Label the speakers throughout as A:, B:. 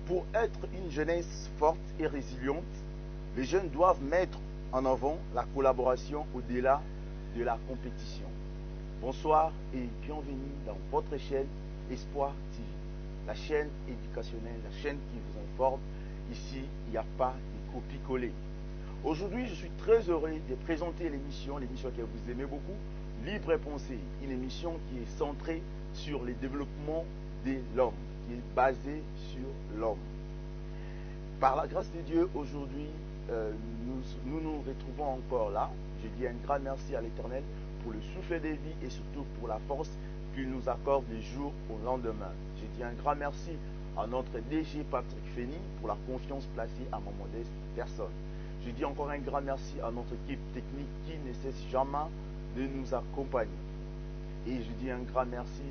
A: Pour être une jeunesse forte et résiliente, les jeunes doivent mettre en avant la collaboration au-delà de la compétition. Bonsoir et bienvenue dans votre chaîne Espoir TV, la chaîne éducationnelle, la chaîne qui vous informe. Ici, il n'y a pas de copie-coller. Aujourd'hui, je suis très heureux de présenter l'émission que vous aimez beaucoup, Libre et Pensée, une émission qui est centrée sur le développement de l'homme, qui est basée sur l'homme. Par la grâce de Dieu, aujourd'hui, nous retrouvons encore là. Je dis un grand merci à l'Éternel pour le souffle de vie et surtout pour la force qu'il nous accorde du jour au lendemain. Je dis un grand merci à notre DG Patrick Fény pour la confiance placée à ma modeste personne. Je dis encore un grand merci à notre équipe technique qui ne cesse jamais de nous accompagner. Et je dis un grand merci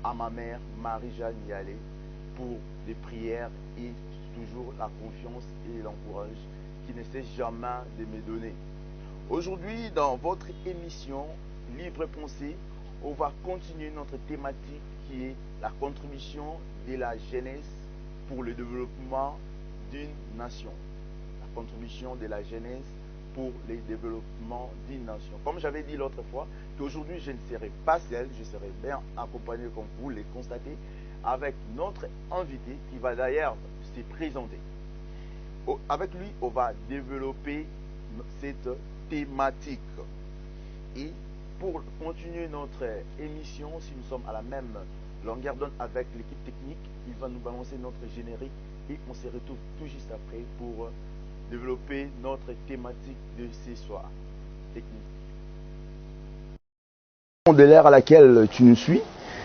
A: à ma mère, Marie-Jeanne Yalé, pour les prières et toujours la confiance et l'encourage qui ne cesse jamais de me donner. Aujourd'hui, dans votre émission Libre Pensée, on va continuer notre thématique qui est la contribution de la jeunesse pour le développement d'une nation. La contribution de la jeunesse pour le développement d'une nation. Comme j'avais dit l'autre fois, qu'aujourd'hui je ne serai pas seul, je serai bien accompagné comme vous le constatez, avec notre invité qui va d'ailleurs se présenter. Avec lui, on va développer cette thématique. Et pour continuer notre émission, si nous sommes à la même longueur d'onde avec l'équipe technique, il va nous balancer notre générique et on se retrouve tout juste après pour développer notre thématique de ce soir. Technique. De l'ère à laquelle tu nous suis,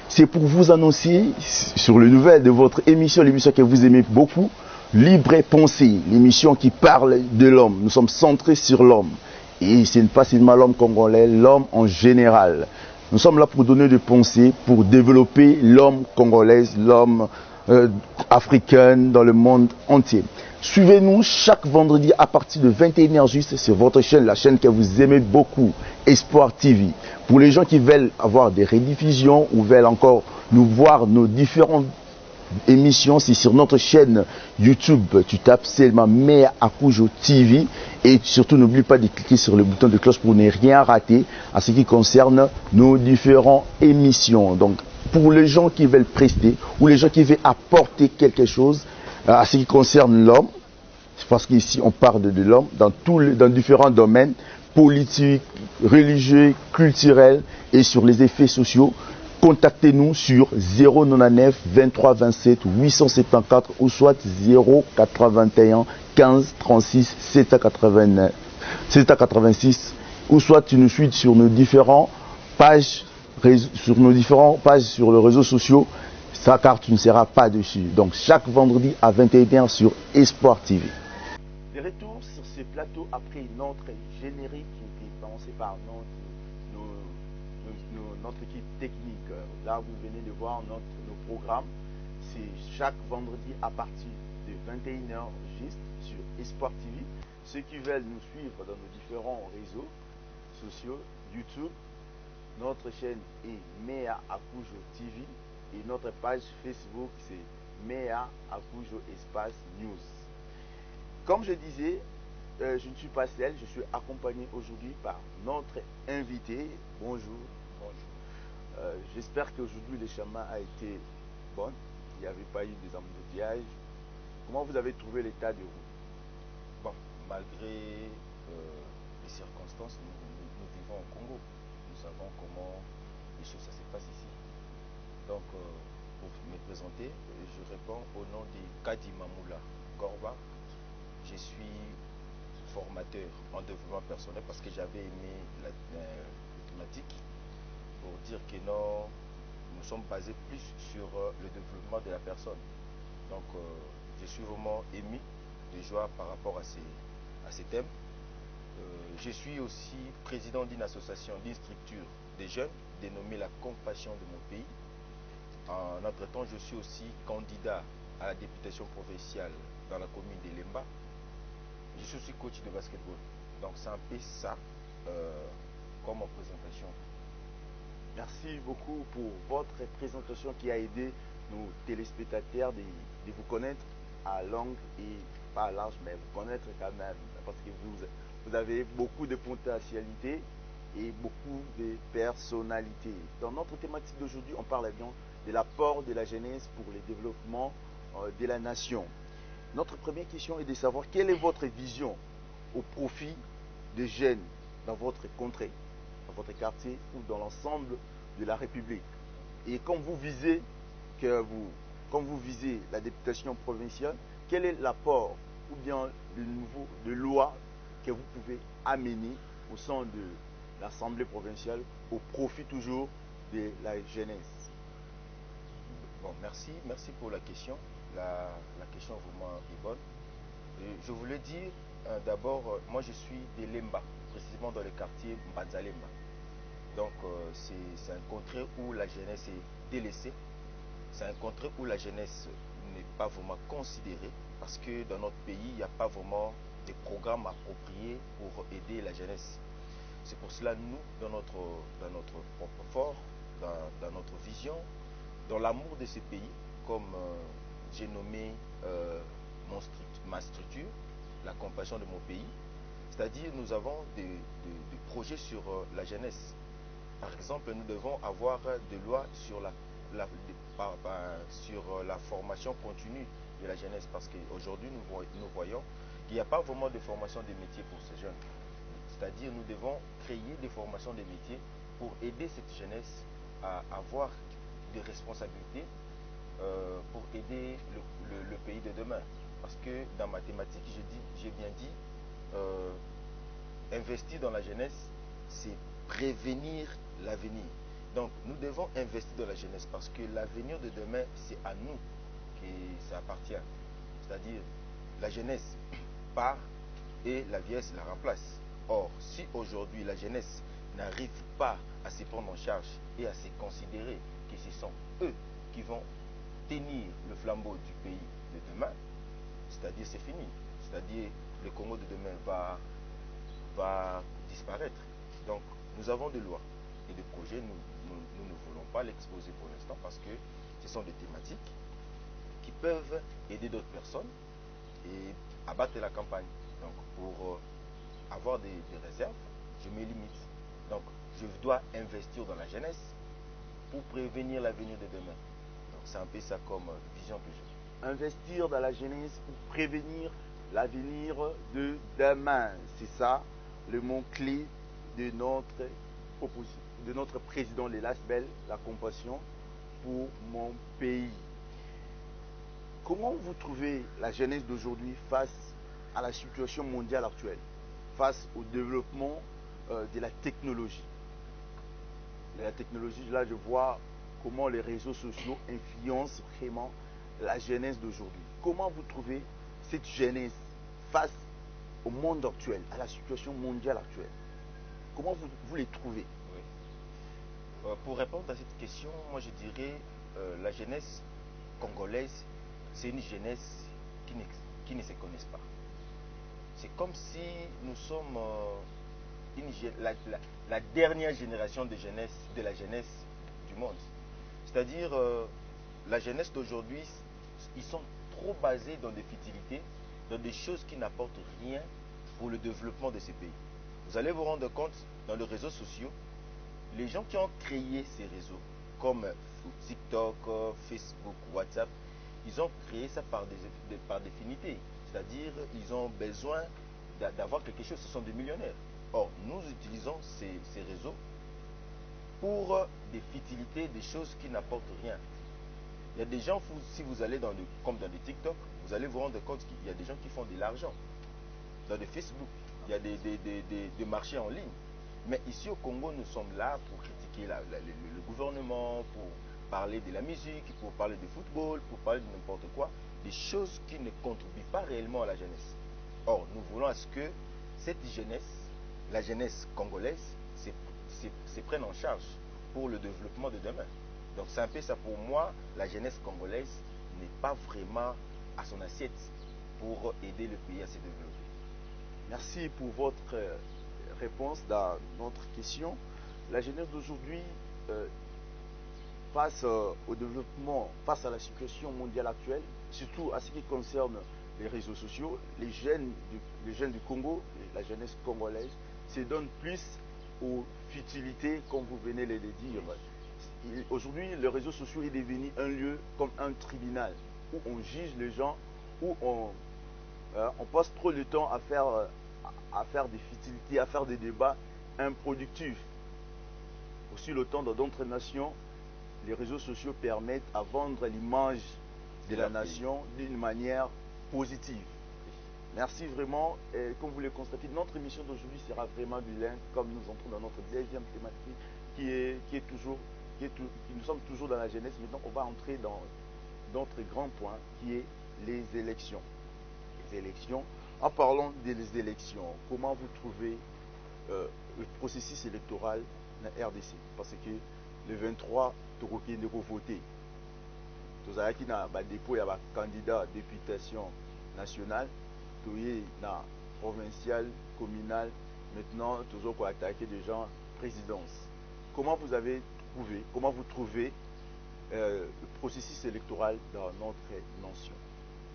A: c'est pour vous annoncer sur le nouvel de votre émission, l'émission que vous aimez beaucoup, Libre et Pensée, l'émission qui parle de l'homme. Nous sommes centrés sur l'homme. Et ce n'est pas seulement l'homme congolais, l'homme en général. Nous sommes là pour donner des pensées, pour développer l'homme congolais, l'homme africain dans le monde entier. Suivez-nous chaque vendredi à partir de 21h juste sur votre chaîne, la chaîne que vous aimez beaucoup, Espoir TV. Pour les gens qui veulent avoir des rediffusions ou veulent encore nous voir nos différentes émissions, c'est sur notre chaîne YouTube. Tu tapes seulement Meya Akoujo TV et surtout n'oublie pas de cliquer sur le bouton de cloche pour ne rien rater à ce qui concerne nos différentes émissions. Donc pour les gens qui veulent prester ou les gens qui veulent apporter quelque chose à ce qui concerne l'homme, parce qu'ici on parle de l'homme dans différents domaines politiques, religieux, culturels et sur les effets sociaux. Contactez-nous sur 099 23 27 874 ou soit 081 15 36 786 ou soit tu nous suis sur nos différentes pages sur les réseaux sociaux, ça car tu ne seras pas dessus. Donc chaque vendredi à 21h sur Espoir TV. De retour sur ce plateau après notre générique qui était pensé par notre équipe technique. Là, vous venez de voir nos programmes. C'est chaque vendredi à partir de 21h juste sur Espoir TV. Ceux qui veulent nous suivre dans nos différents réseaux sociaux, YouTube, notre chaîne est Meya Akoujo TV et notre page Facebook c'est Meya Akoujo Espace News. Comme je disais, je ne suis pas seul, je suis accompagné aujourd'hui par notre invité. Bonjour. Bonjour. J'espère qu'aujourd'hui le chemin a été bon. Il n'y avait pas eu des embouteillages. Comment vous avez trouvé l'état de route?
B: Bon, malgré les circonstances, nous vivons au Congo. Nous savons comment les choses ça se passe ici. Donc, pour me présenter, je réponds au nom de Kadi Mamoula Gorba. Je suis formateur en développement personnel parce que j'avais aimé la thématique pour dire que nous sommes basés plus sur le développement de la personne. Donc je suis vraiment ému de joie par rapport à ces thèmes. Je suis aussi président d'une association, d'une structure des jeunes dénommée la Compassion de mon pays. En entre-temps, je suis aussi candidat à la députation provinciale dans la commune de Lemba. Je suis aussi coach de basketball. Donc c'est un peu ça comme présentation.
A: Merci beaucoup pour votre présentation qui a aidé nos téléspectateurs de vous connaître. à longue et pas à large, mais vous connaître quand même, parce que vous avez beaucoup de potentialités et beaucoup de personnalités. Dans notre thématique d'aujourd'hui, on parle bien de l'apport de la jeunesse pour le développement de la nation. Notre première question est de savoir quelle est votre vision au profit des jeunes dans votre contrée, dans votre quartier ou dans l'ensemble de la République. Et quand vous visez la députation provinciale, quel est l'apport ou bien le niveau de loi que vous pouvez amener au sein de l'Assemblée provinciale au profit toujours de la jeunesse?
B: Bon, merci pour la question. La question vraiment est bonne. Je voulais dire d'abord, moi je suis de Lemba, précisément dans le quartier Mbadzalemba. Donc c'est un contrée où la jeunesse est délaissée. C'est un contrée où la jeunesse n'est pas vraiment considérée parce que dans notre pays, il n'y a pas vraiment de programmes appropriés pour aider la jeunesse. C'est pour cela, nous, dans notre propre fort, dans notre vision, dans l'amour de ces pays, comme j'ai nommé ma structure, la compassion de mon pays, c'est-à-dire nous avons des projets sur la jeunesse. Par exemple, nous devons avoir des lois sur la formation continue de la jeunesse, parce qu'aujourd'hui nous voyons qu'il n'y a pas vraiment de formation des métiers pour ces jeunes. C'est-à-dire nous devons créer des formations des métiers pour aider cette jeunesse à avoir des responsabilités pour aider le pays de demain. Parce que dans ma thématique, j'ai bien dit, investir dans la jeunesse, c'est prévenir l'avenir. Donc nous devons investir dans la jeunesse parce que l'avenir de demain, c'est à nous que ça appartient. C'est-à-dire la jeunesse part et la vieillesse la remplace. Or, si aujourd'hui la jeunesse n'arrive pas à se prendre en charge et à se considérer que ce sont eux qui vont tenir le flambeau du pays de demain, c'est-à-dire c'est fini. C'est-à-dire le Congo de demain va disparaître. Donc nous avons des lois et des projets, nous ne voulons pas l'exposer pour l'instant parce que ce sont des thématiques qui peuvent aider d'autres personnes et abattre la campagne. Donc pour avoir des réserves, je me limite. Donc je dois investir dans la jeunesse pour prévenir l'avenir de demain. Donc c'est un peu ça comme vision que j'ai.
A: Investir dans la jeunesse pour prévenir l'avenir de demain. C'est ça le mot-clé de notre président Lélas Bell, la compassion pour mon pays. Comment vous trouvez la jeunesse d'aujourd'hui face à la situation mondiale actuelle, face au développement de la technologie? De la technologie, là, je vois comment les réseaux sociaux influencent vraiment la jeunesse d'aujourd'hui. Comment vous trouvez cette jeunesse face au monde actuel, à la situation mondiale actuelle? Comment vous les trouvez?
B: Oui. Pour répondre à cette question, moi je dirais la jeunesse congolaise, c'est une jeunesse qui ne se connaisse pas. C'est comme si nous sommes la dernière génération de la jeunesse du monde. C'est-à-dire la jeunesse d'aujourd'hui, ils sont trop basés dans des futilités, dans des choses qui n'apportent rien pour le développement de ces pays. Vous allez vous rendre compte, dans les réseaux sociaux, les gens qui ont créé ces réseaux, comme TikTok, Facebook, WhatsApp, ils ont créé ça par définité. C'est-à-dire, ils ont besoin d'avoir quelque chose, ce sont des millionnaires. Or, nous utilisons ces réseaux pour des futilités, des choses qui n'apportent rien. Il y a des gens, si vous allez comme dans des TikTok, vous allez vous rendre compte qu'il y a des gens qui font de l'argent. Dans des Facebook, il y a des marchés en ligne. Mais ici au Congo, nous sommes là pour critiquer le gouvernement, pour parler de la musique, pour parler de football, pour parler de n'importe quoi, des choses qui ne contribuent pas réellement à la jeunesse. Or, nous voulons à ce que cette jeunesse, la jeunesse congolaise, se prenne en charge pour le développement de demain. Donc c'est un peu ça pour moi, la jeunesse congolaise n'est pas vraiment à son assiette pour aider le pays à se développer.
A: Merci pour votre réponse dans notre question. La jeunesse d'aujourd'hui, face au développement, face à la situation mondiale actuelle, surtout à ce qui concerne les réseaux sociaux, les jeunes du Congo, la jeunesse congolaise, se donnent plus aux futilités, comme vous venez de le dire. Aujourd'hui, les réseaux sociaux est devenu un lieu comme un tribunal où on juge les gens, où on passe trop de temps à faire des futilités, à faire des débats improductifs. Aussi, le temps dans d'autres nations, les réseaux sociaux permettent à vendre l'image de la nation d'une manière positive. Merci vraiment. Et comme vous le constatez, notre émission d'aujourd'hui sera vraiment bilingue, comme nous entrons dans notre deuxième thématique, nous sommes toujours dans la jeunesse. Maintenant, on va entrer dans notre grand point, qui est les élections. Les élections. En parlant des élections, comment vous trouvez le processus électoral dans la RDC? Parce que le 23, Toroki n'est pas voté. Tout ça qui n'a pas dépôt, il y a un candidat à députation nationale, il y a provincial, communal, maintenant, toujours pour attaquer des gens présidence. Comment vous avez trouvé, comment vous trouvez le processus électoral dans notre nation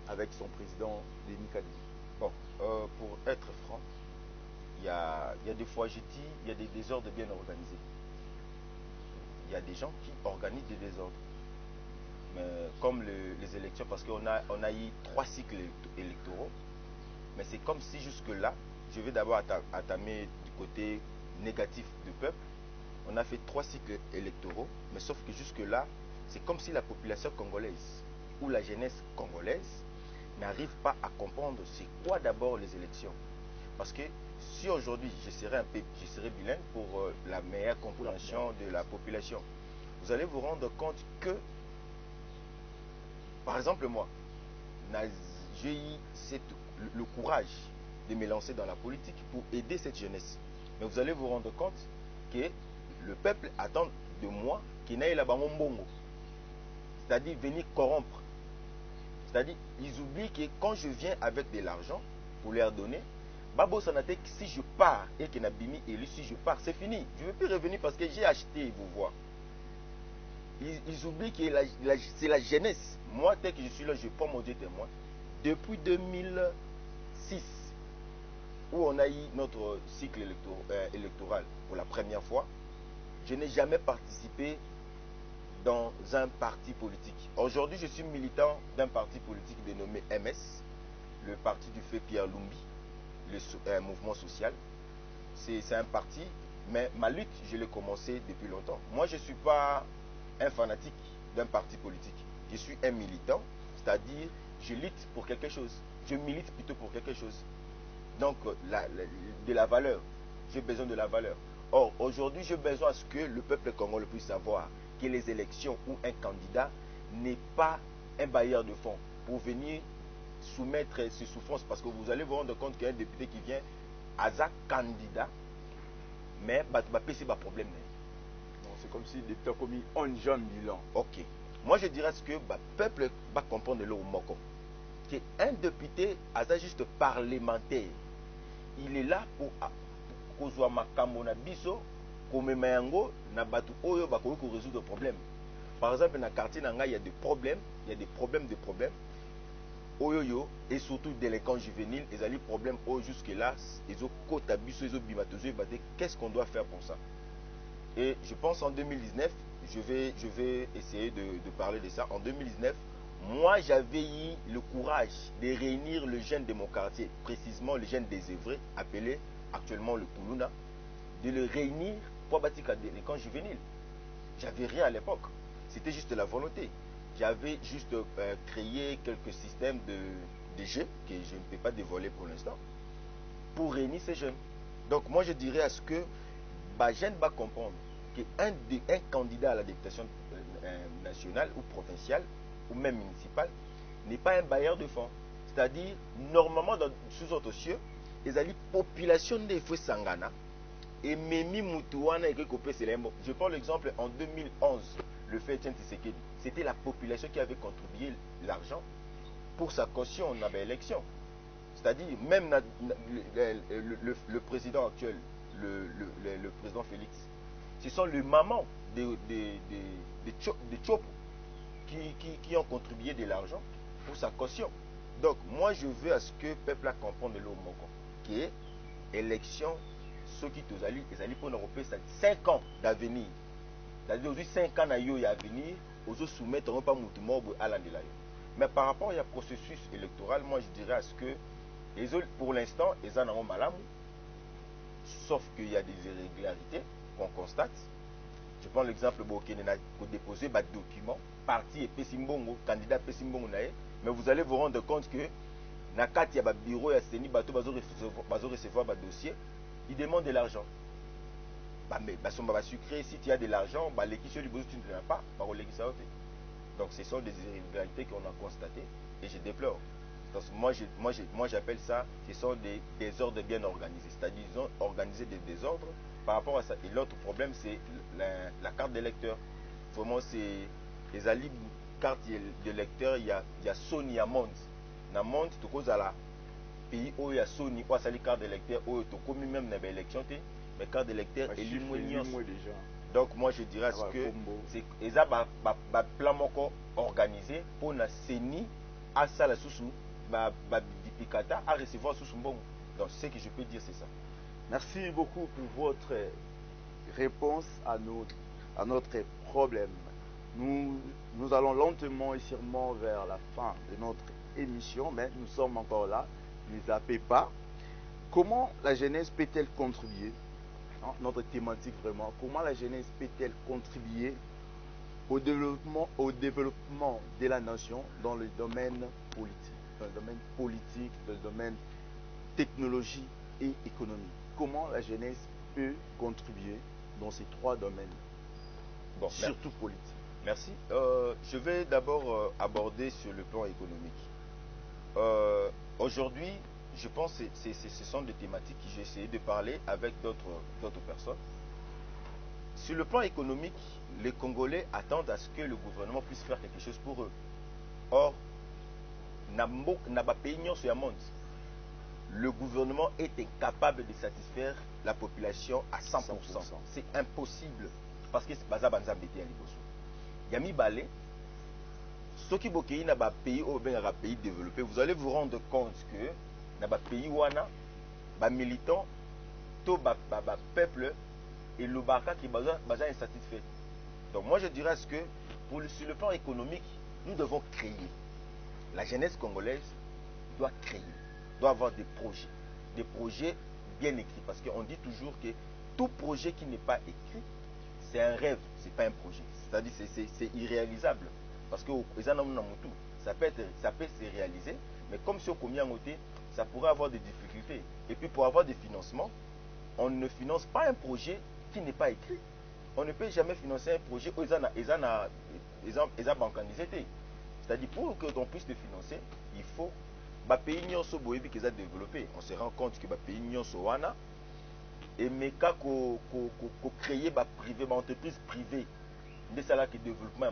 A: avec son président Denis Kadima?
B: Bon, pour être franc, il y a des fois, je dis, il y a des désordres bien organisés. Il y a des gens qui organisent des désordres. Mais comme les élections, parce qu'on a eu 3 cycles électoraux, mais c'est comme si jusque-là, je vais d'abord attamer du côté négatif du peuple. On a fait 3 cycles électoraux, mais sauf que jusque-là, c'est comme si la population congolaise ou la jeunesse congolaise n'arrive pas à comprendre c'est quoi d'abord les élections. Parce que si aujourd'hui je serais bilingue pour la meilleure compréhension de la population, vous allez vous rendre compte que, par exemple moi, j'ai eu le courage de me lancer dans la politique pour aider cette jeunesse. Mais vous allez vous rendre compte que le peuple attend de moi qu'il n'aille là-bas mon bongo. C'est-à-dire venir corrompre. C'est-à-dire, ils oublient que quand je viens avec de l'argent pour leur donner, Babo Sanate, si je pars et que Nabimi élu, si je pars, c'est fini. Je ne veux plus revenir parce que j'ai acheté, vous voyez. Ils oublient que c'est la jeunesse. Moi, tel que je suis là, je prends mon Dieu témoin. Depuis 2006, où on a eu notre cycle électoral pour la première fois, je n'ai jamais participé dans un parti politique. Aujourd'hui, je suis militant d'un parti politique dénommé MS, le parti du feu Pierre Lumbi, le mouvement social. C'est un parti, mais ma lutte, je l'ai commencé depuis longtemps. Moi, je ne suis pas un fanatique d'un parti politique. Je suis un militant, c'est-à-dire je lutte pour quelque chose. Je milite plutôt pour quelque chose. Donc, de la valeur. J'ai besoin de la valeur. Or, aujourd'hui, j'ai besoin à ce que le peuple congolais puisse savoir que les élections où un candidat n'est pas un bailleur de fonds pour venir soumettre ses souffrances. Parce que vous allez vous rendre compte qu'il y a un député qui vient à un candidat, mais c'est pas problème.
A: C'est comme si l'État commis un jeune bilan.
B: Ok. Moi, je dirais que le peuple va comprendre le moko. Qu'un député, à juste parlementaire, il est là pour kozwa makambo na biso komema yango na batu oyo bakoki ko résoudre problème. Par exemple, dans le quartier Nanga, il y a des problèmes, oyo et surtout délinquants juvéniles, ils ont des problèmes jusque là, ils ont kota biso, ils ont bimatozo, qu'est-ce qu'on doit faire pour ça? Et je pense en 2019, je vais essayer de parler de ça. En 2019, moi j'avais eu le courage de réunir le jeune de mon quartier, précisément le jeune des Évreux, appelé actuellement le Puluna, de le réunir pour bâtir des délinquants juvéniles. J'avais rien à l'époque, c'était juste la volonté. J'avais juste créé quelques systèmes de jeux que je ne peux pas dévoiler pour l'instant, pour réunir ces jeunes. Donc moi je dirais à ce que les jeunes vont comprendre qu'un candidat à la députation nationale ou provinciale ou même municipale n'est pas un bailleur de fonds. C'est-à-dire, normalement, sous autres cieux, les populations des feux Sangana et Memi Moutouana et Gekopé Selembo. Je prends l'exemple en 2011, le fait Tshisekedi. C'était la population qui avait contribué l'argent pour sa caution dans l'élection. C'est-à-dire, même le président actuel, le président Félix, ce sont les mamans des Chopo qui ont contribué de l'argent pour sa caution. Donc, moi, je veux à ce que le peuple comprenne le moko, qui est élection, ceux qui sont allés pour l'Europe, c'est 5 ans d'avenir. C'est-à-dire, aujourd'hui, 5 ans à venir, aux soumettre pas moutou à l'andelayo. Mais par rapport au processus électoral, moi, je dirais à ce que, pour l'instant, ils en ont malam, sauf qu'il y a des irrégularités qu'on constate. Je prends l'exemple pour déposer des documents, parti et Pesimbongo, candidat Pesimbongo, mais vous allez vous rendre compte que dans il y a un bureau, il y a un bateau, ils recevoir un dossier, ils demandent de l'argent. Mais sucré, si tu as de l'argent, les qui tu ne l'as pas, donc ce sont des irrégularités qu'on a constatées et je déplore. Donc, moi j'appelle ça, ce sont des désordres bien organisés, c'est-à-dire ils ont organisé des désordres par rapport à ça. Et l'autre problème, c'est la carte d'électeur. Vraiment, c'est les alibes carte d'électeur, il y a Sony à Monde. Dans le monde, tu causes à la pays où il y a Sony, où il y a carte d'électeur, où tu commis même dans l'élection, mais carte d'électeur est l'immunion. Donc moi je dirais que c'est un plan organisé pour la CENI à ça la sous dipicata à recevoir sous son bon. Donc ce que je peux dire c'est ça.
A: Merci beaucoup pour votre réponse à notre problème. Nous allons lentement et sûrement vers la fin de notre émission, mais nous sommes encore là. Ne zappez pas. Comment la jeunesse peut-elle contribuer, notre thématique vraiment, comment la jeunesse peut-elle contribuer au développement de la nation dans le domaine politique, dans le domaine technologie et économie? Comment la jeunesse peut contribuer dans ces 3 domaines, surtout politique?
B: Merci. Je vais d'abord aborder sur le plan économique. Aujourd'hui, je pense que ce sont des thématiques que j'ai essayé de parler avec d'autres personnes. Sur le plan économique, les Congolais attendent à ce que le gouvernement puisse faire quelque chose pour eux. Or, le gouvernement est incapable de satisfaire la population à 100%. C'est impossible parce que c'est pas ça. Yami Balé, ceux qui sont dans les pays ou dans pays développés, vous allez vous rendre compte que dans les pays où les militants, tout le peuple et le baka qui est insatisfait. Donc moi je dirais que sur le plan économique, nous devons créer. La jeunesse congolaise doit créer, doit avoir des projets bien écrits. Parce qu'on dit toujours que tout projet qui n'est pas écrit, c'est un rêve, ce n'est pas un projet. C'est-à-dire que c'est irréalisable. Parce que ça peut se réaliser, mais comme si on commis en côté, ça pourrait avoir des difficultés. Et puis pour avoir des financements, on ne finance pas un projet qui n'est pas écrit. On ne peut jamais financer un projet où ils ont bancanisé. C'est-à-dire pour que l'on puisse le financer, il faut que les pays qu'ils ont développé. On se rend compte que les pays sont et mais quand on crée des entreprises privées, c'est ça qui développement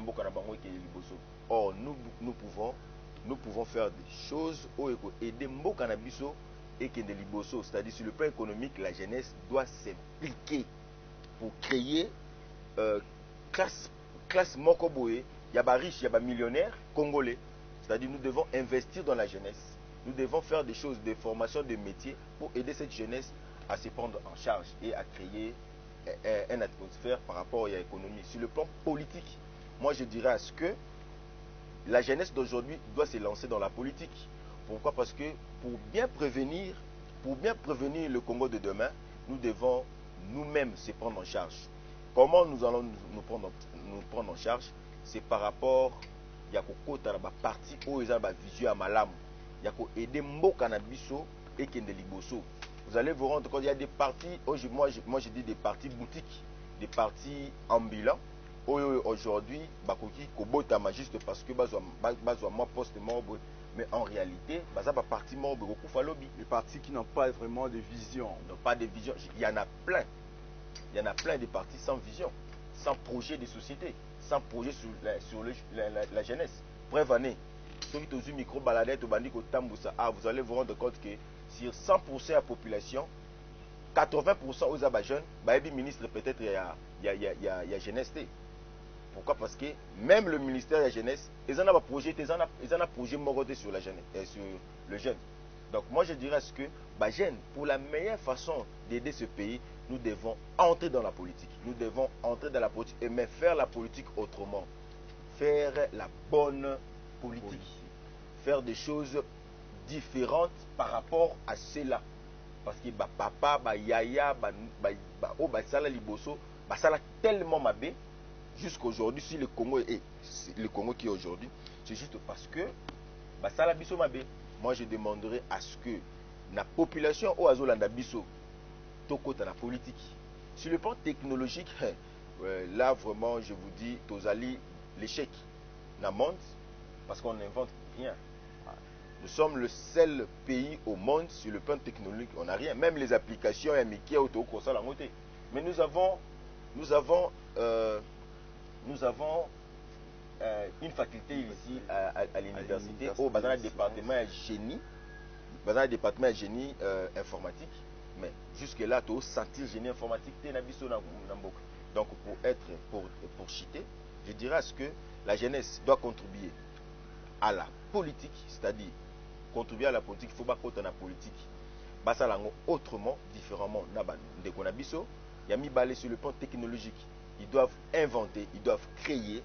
B: or nous pouvons faire des choses pour aider Mboka na biso et que des liboso. C'est-à-dire sur le plan économique, la jeunesse doit s'impliquer pour créer classe mokoboé. Il y a des riches, il y a des millionnaires congolais. C'est-à-dire nous devons investir dans la jeunesse. Nous devons faire des choses, des formations, des métiers pour aider cette jeunesse à se prendre en charge et à créer une atmosphère par rapport à l'économie. Sur le plan politique, moi je dirais à ce que la jeunesse d'aujourd'hui doit se lancer dans la politique. Pourquoi? Parce que pour bien prévenir le Congo de demain, nous devons nous-mêmes se prendre en charge. Comment nous allons nous prendre en charge? C'est par rapport à la partie où ils ont la vision à malam. Il y a aider Mboka na biso et Kende Liboso. Vous allez vous rendre compte, il y a des partis, moi je dis des partis boutiques, des partis ambulants. Aujourd'hui, bakoki kobotama juste parce que bazwa moi poste mort, mais en réalité, baza ba parti mort beaucoup falobi.
A: Les partis qui n'ont pas vraiment de vision.
B: N'ont pas de vision. Il y en a plein. Il y en a plein de partis sans vision, sans projet de société, sans projet sur la jeunesse. Preuve année, ceux qui ont eu micro baladette au bandit vous allez vous rendre compte que sur 100% de la population, 80% aux jeunes, ministre peut-être il y a jeunesse. Pourquoi? Parce que même le ministère de la jeunesse, ils en ont un projet, moroté sur la jeunesse, sur le jeune. Donc moi je dirais à ce que, jeune, pour la meilleure façon d'aider ce pays, nous devons entrer dans la politique. Nous devons entrer dans la politique, mais faire la politique autrement. Faire la bonne politique. Faire des choses différentes par rapport à cela. Parce que papa, yaya, sala liboso, sala tellement mabé, jusqu'à aujourd'hui, si le Congo est le Congo qui est aujourd'hui, c'est juste parce que sala biso mabé. Moi je demanderai à ce que la population au Azolanda biso tokota la politique. Sur le plan technologique, là vraiment je vous dis, Tozali, l'échec n'a monte parce qu'on n'invente rien. Nous sommes le seul pays au monde sur le plan technologique, on n'a rien. Même les applications, mais nous avons une faculté ici à l'université au département génie informatique. Mais jusque là, tu as senti génie informatique. Donc pour chiter, je dirais à ce que la jeunesse doit contribuer à la politique, c'est-à-dire contribuer à la politique, il faut pas qu'on la politique. Ça autrement, différemment. Il y a mis balai sur le plan technologique. Ils doivent inventer, ils doivent créer.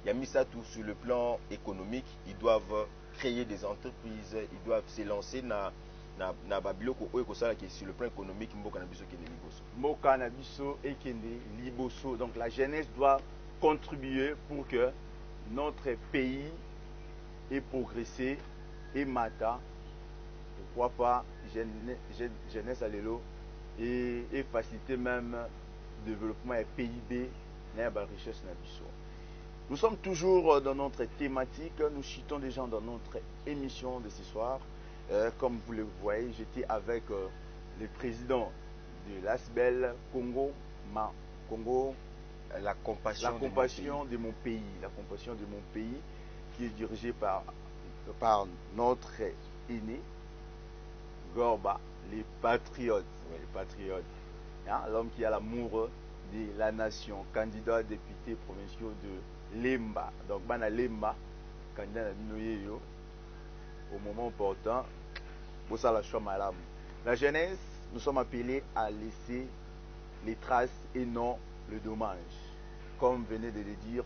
B: Il y a mis ça tout sur le plan économique. Ils doivent créer des entreprises. Ils doivent se lancer na babiloko oyo kosala qui sur le plan économique mboka na biso kende liboso.
A: Mboka na biso et kende liboso. Donc la jeunesse doit contribuer pour que notre pays ait progressé et mata. Pourquoi pas jeunesse à l'élo et faciliter même le développement et PIB na ba richesse na biso. Nous sommes toujours dans notre thématique, nous chutons déjà dans notre émission de ce soir. Comme vous le voyez, j'étais avec le président de l'ASBEL Congo,
B: la compassion
A: de mon pays. La compassion de mon pays, qui est dirigé par notre aîné, Gorba, les patriotes. Oui, les patriotes. Hein, l'homme qui a l'amour de la nation, candidat député provinciaux de Lemba. Donc, Bana Lemba, candidat de Noyeyo, au moment opportun, la jeunesse, nous sommes appelés à laisser les traces et non le dommage. Comme venait de le dire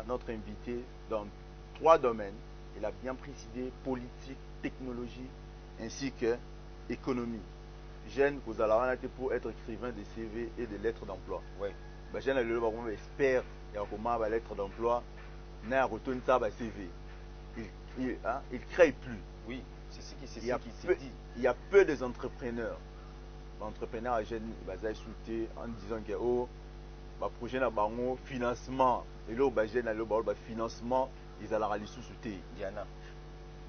A: notre invité dans 3 domaines. Il a bien précisé politique, technologie ainsi que économie. Jeune, vous allez pour être écrivain de CV et de lettres d'emploi.
B: Oui.
A: Jeune, le expert, il y a comment la lettre d'emploi, n'a retourné ça CV. Il crée plus.
B: Oui, c'est ce qui s'est dit.
A: Il y a peu des entrepreneurs. L'entrepreneur jeune va insulter en disant que projet n'a pas financement et là jeune a financement ils allaient aller sous-souter.
B: Yana.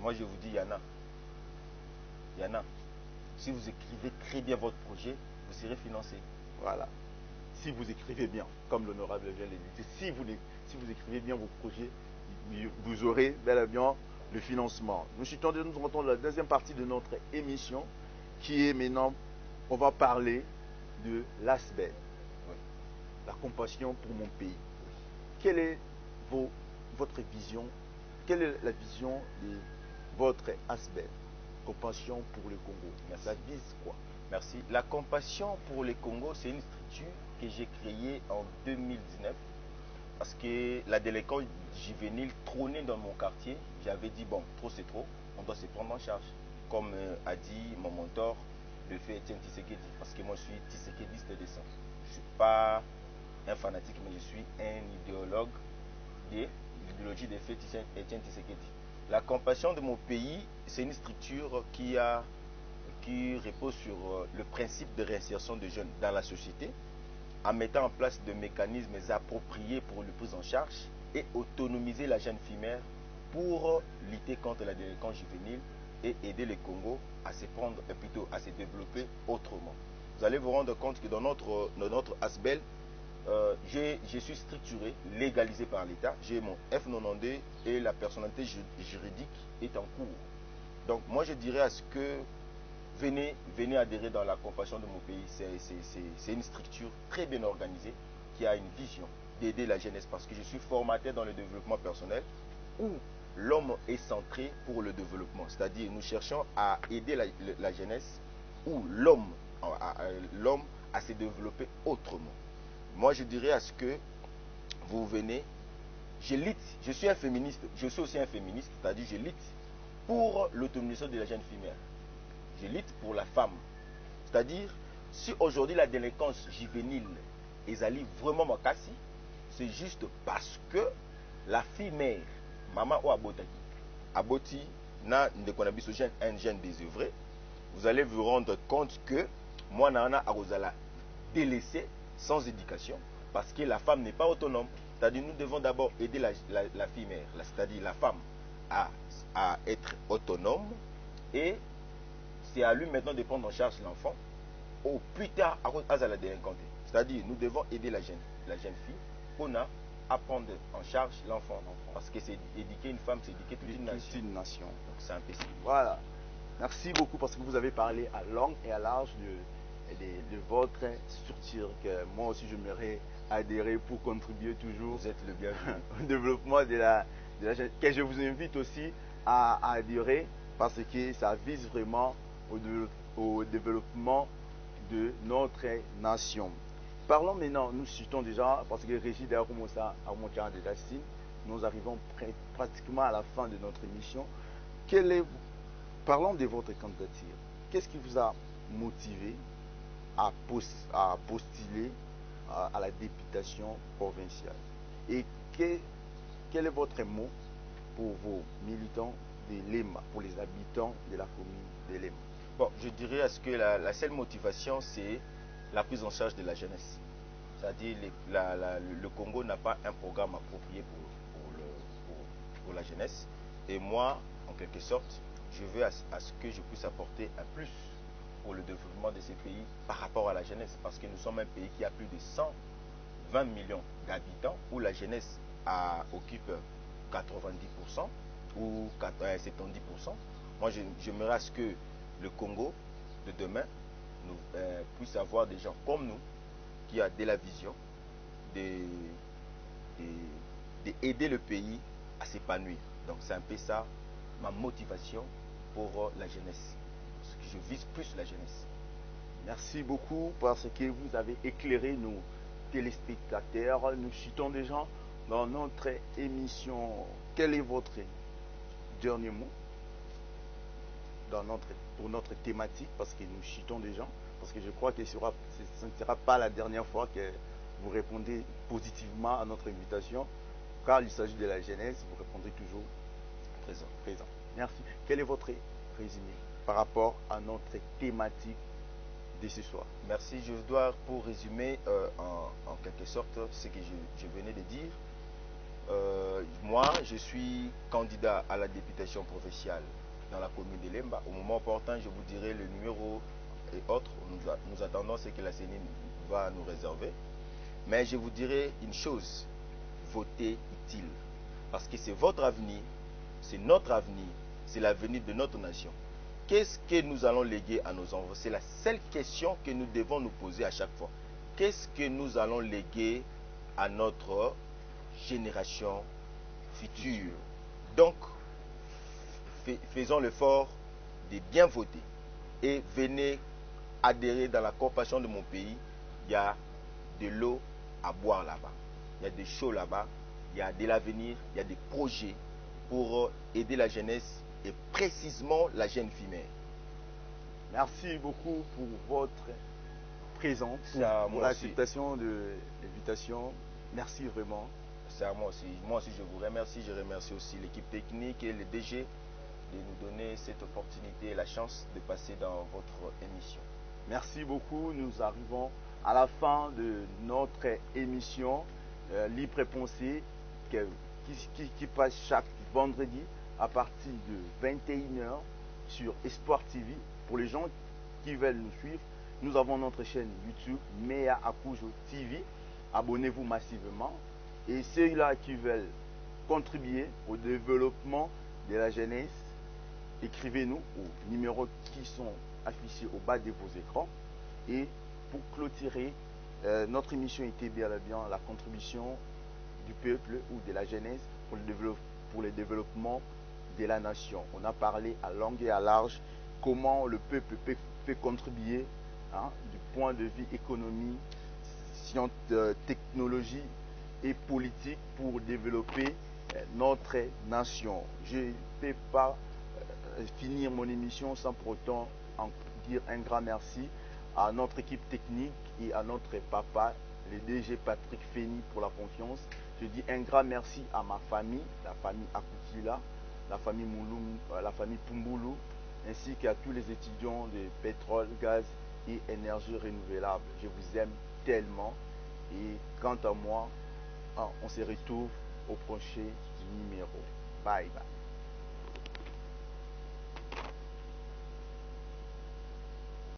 B: Moi je vous dis Yana. Si vous écrivez très bien votre projet, vous serez financé.
A: Voilà. Si vous écrivez bien, comme l'honorable vient de le dire, si vous écrivez bien vos projets, vous aurez bel et bien le financement. Nous rentrons dans la deuxième partie de notre émission qui est maintenant, on va parler de l'ASBEL, la compassion pour mon pays. Quelle est votre vision? Quelle est la vision de votre ASBEL, compassion pour le Congo? Ça vise quoi?
B: Merci. La compassion pour le Congo, c'est une structure que j'ai créée en 2019 parce que la délinquance juvénile trônait dans mon quartier. J'avais dit, bon, trop c'est trop, on doit se prendre en charge. Comme a dit mon mentor, le fait Etienne Tshisekedi, parce que moi je suis tshisekédiste de sang. Je ne suis pas un fanatique, mais je suis un idéologue de l'idéologie des faits Etienne Tshisekedi. La compassion de mon pays, c'est une structure qui repose sur le principe de réinsertion des jeunes dans la société, en mettant en place des mécanismes appropriés pour le prise en charge et autonomiser la jeune fille pour lutter contre la délinquance juvénile et aider le Congo à se prendre, plutôt à se développer autrement. Vous allez vous rendre compte que dans notre ASBEL, je suis structuré, légalisé par l'État. J'ai mon F92 et la personnalité juridique est en cours. Donc moi je dirais à ce que venez adhérer dans la compassion de mon pays. C'est une structure très bien organisée qui a une vision. d'aider la jeunesse parce que je suis formateur dans le développement personnel où l'homme est centré pour le développement. C'est-à-dire nous cherchons à aider la jeunesse où l'homme à se développer autrement. Moi, je dirais à ce que vous venez, je lutte, je suis un féministe, je suis aussi un féministe, c'est-à-dire je lutte pour l'autonomisation de la jeune fille. Je lutte pour la femme. C'est-à-dire, si aujourd'hui la délinquance juvénile est allée vraiment makasi, c'est juste parce que la fille mère, maman ou aboti, na ndekonabiso un jeune désœuvré, vous allez vous rendre compte que moi nana arozala délaissé sans éducation parce que la femme n'est pas autonome. C'est-à-dire nous devons d'abord aider la fille mère, c'est-à-dire la femme à être autonome et c'est à lui maintenant de prendre en charge l'enfant au plus tard à la délinquante. C'est-à-dire nous devons aider la jeune fille on a à prendre en charge l'enfant parce que c'est éduquer une femme, c'est éduquer toute une nation. Donc c'est impossible.
A: Voilà. Merci beaucoup parce que vous avez parlé à long et à large de votre structure que moi aussi je m'aurais adhéré pour contribuer toujours
B: vous êtes le bienvenu.
A: Au développement de la jeune, que je vous invite aussi à adhérer parce que ça vise vraiment au développement de notre nation. Parlons maintenant, nous citons déjà, parce que Régis d'ailleurs commence à remonter déjà signe, nous arrivons pratiquement à la fin de notre émission. Parlons de votre candidature. Qu'est-ce qui vous a motivé à postuler à la députation provinciale? Et quel est votre mot pour vos militants de Lema, pour les habitants de la commune de Lema?
B: Bon, je dirais à ce que la seule motivation, c'est la prise en charge de la jeunesse. C'est-à-dire le Congo n'a pas un programme approprié pour la jeunesse. Et moi, en quelque sorte, je veux à ce que je puisse apporter un plus pour le développement de ces pays par rapport à la jeunesse. Parce que nous sommes un pays qui a plus de 120 millions d'habitants où la jeunesse occupe 90% ou 70%. Moi, j'aimerais à ce que le Congo de demain puisse avoir des gens comme nous qui a de la vision d'aider le pays à s'épanouir. Donc c'est un peu ça ma motivation pour la jeunesse. Parce que je vise plus la jeunesse.
A: Merci beaucoup parce que vous avez éclairé nos téléspectateurs. Nous citons des gens dans notre émission. Quel est votre dernier mot pour notre thématique? Parce que nous citons des gens. Parce que je crois que ce ne sera pas la dernière fois que vous répondez positivement à notre invitation. Car il s'agit de la jeunesse, vous répondez toujours présent. Merci. Quel est votre résumé par rapport à notre thématique de ce soir?
B: Merci. Je dois, pour résumer en quelque sorte ce que je venais de dire. Moi, je suis candidat à la députation provinciale dans la commune de Lemba. Au moment opportun, je vous dirai le numéro et autres. Nous attendons ce que la CENI va nous réserver. Mais je vous dirai une chose, votez utile. Parce que c'est votre avenir, c'est notre avenir, c'est l'avenir de notre nation. Qu'est-ce que nous allons léguer à nos enfants? C'est la seule question que nous devons nous poser à chaque fois. Qu'est-ce que nous allons léguer à notre génération future? Donc, faisons l'effort de bien voter et venez adhérer dans la corporation de mon pays. Il y a de l'eau à boire là-bas. Il y a des choses là-bas. Il y a de l'avenir. Il y a des projets pour aider la jeunesse et précisément la jeune fille.
A: Merci beaucoup pour votre présence, pour l'acceptation de l'invitation. Merci vraiment.
B: C'est à moi aussi. Moi aussi, je vous remercie. Je remercie aussi l'équipe technique et le DG de nous donner cette opportunité et la chance de passer dans votre émission.
A: Merci beaucoup. Nous arrivons à la fin de notre émission Libre et Pensée qui passe chaque vendredi à partir de 21h sur Espoir TV. Pour les gens qui veulent nous suivre, nous avons notre chaîne YouTube Mea Akujo TV. Abonnez-vous massivement. Et ceux-là qui veulent contribuer au développement de la jeunesse, écrivez-nous aux numéros qui sont affichés au bas de vos écrans. Et pour clôturer Notre émission était bien la contribution du peuple ou de la jeunesse pour le développement de la nation. On a parlé à longue et à large comment le peuple peut contribuer, hein, du point de vue économie, science, technologie et politique pour développer notre nation. Je ne peux pas finir mon émission sans pour autant en dire un grand merci à notre équipe technique et à notre papa, le DG Patrick Fény, pour la confiance. Je dis un grand merci à ma famille, la famille Akutila, la famille Mouloum, la famille Pumbulu, ainsi qu'à tous les étudiants de pétrole, gaz et énergie renouvelable. Je vous aime tellement. Et quant à moi, on se retrouve au prochain numéro. Bye bye.